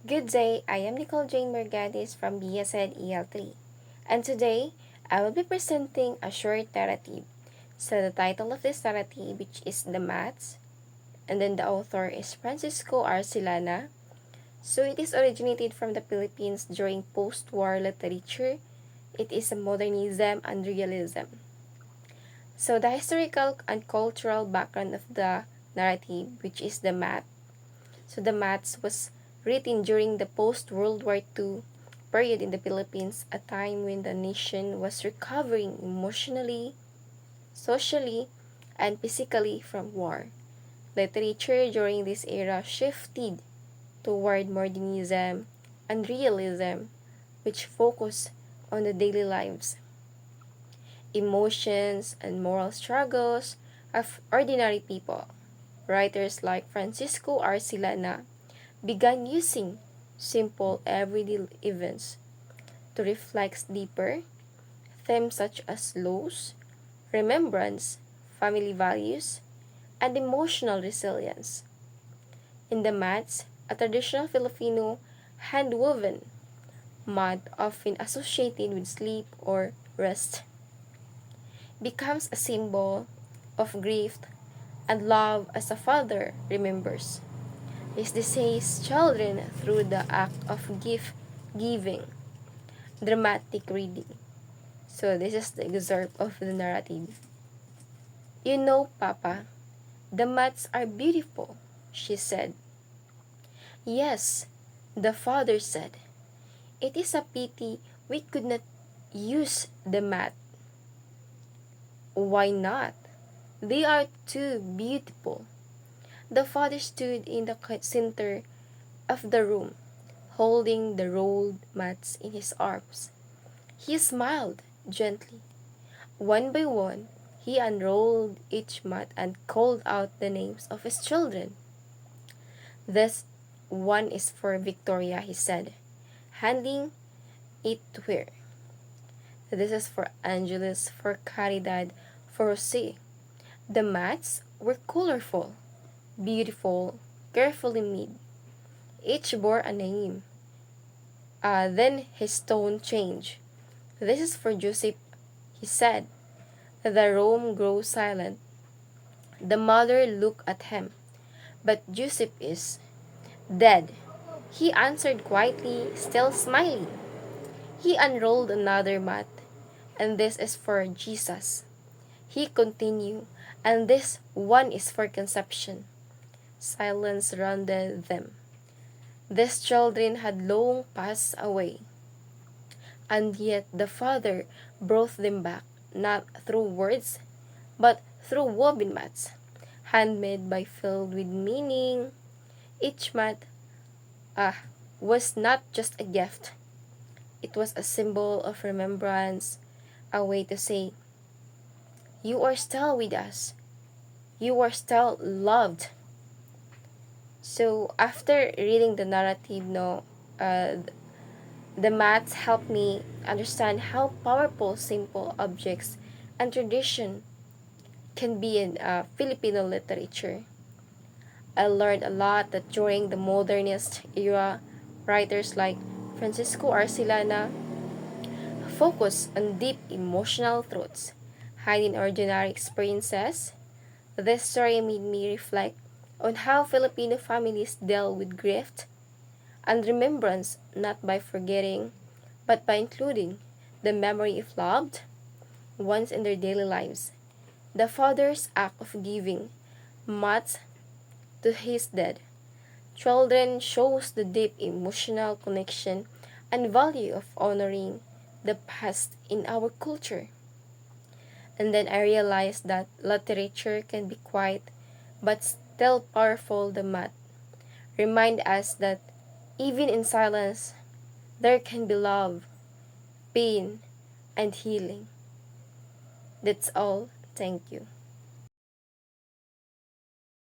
Good day, I am Nicole Jane Mergadis from BSN EL3, and today I will be presenting a short narrative. So the title of this narrative, which is The Mats, and then the author is Francisco Arcilana. So it is originated from the Philippines during post-war literature. It is a modernism and realism. So the historical and cultural background of the narrative, which is the Mat. So the Mats was written during the post-World War II period in the Philippines, a time when the nation was recovering emotionally, socially, and physically from war. Literature during this era shifted toward modernism and realism, which focused on the daily lives, emotions, and moral struggles of ordinary people. Writers like Francisco Arcilana began using simple everyday events to reflect deeper themes such as loss, remembrance, family values, and emotional resilience. In the mats, a traditional Filipino hand-woven mat often associated with sleep or rest becomes a symbol of grief and love as a father remembers his deceased children through the act of gift giving, dramatic reading. So this is the excerpt of the narrative. You know, Papa, the mats are beautiful, she said. Yes, the father said. It is a pity we could not use the mat. Why not? They are too beautiful. The father stood in the center of the room, holding the rolled mats in his arms. He smiled gently. One by one, he unrolled each mat and called out the names of his children. This one is for Victoria, he said, handing it to her. This is for Angeles, for Caridad, for Jose. The mats were colorful, beautiful, carefully made. Each bore a name. Then his tone changed. This is for Joseph, he said. The room grew silent. The mother looked at him. But Joseph is dead, he answered quietly, still smiling. He unrolled another mat. And this is for Jesus, he continued, and this one is for conception. Silence surrounded them. These children had long passed away, and yet the Father brought them back, not through words, but through woven mats, handmade by filled with meaning. Each mat was not just a gift, it was a symbol of remembrance, a way to say, you are still with us, you are still loved. So after reading the narrative, the maths helped me understand how powerful simple objects and tradition can be in Filipino literature. I learned a lot that during the modernist era, writers like Francisco Arcilana focus on deep emotional truths, hiding ordinary experiences. This story made me reflect on how Filipino families deal with grief and remembrance, not by forgetting, but by including the memory of loved ones in their daily lives. The father's act of giving much to his dead children shows the deep emotional connection and value of honoring the past in our culture. And then I realized that literature can be quiet but still powerful. The mat remind us that even in silence there can be love, pain, and healing. That's all. Thank you.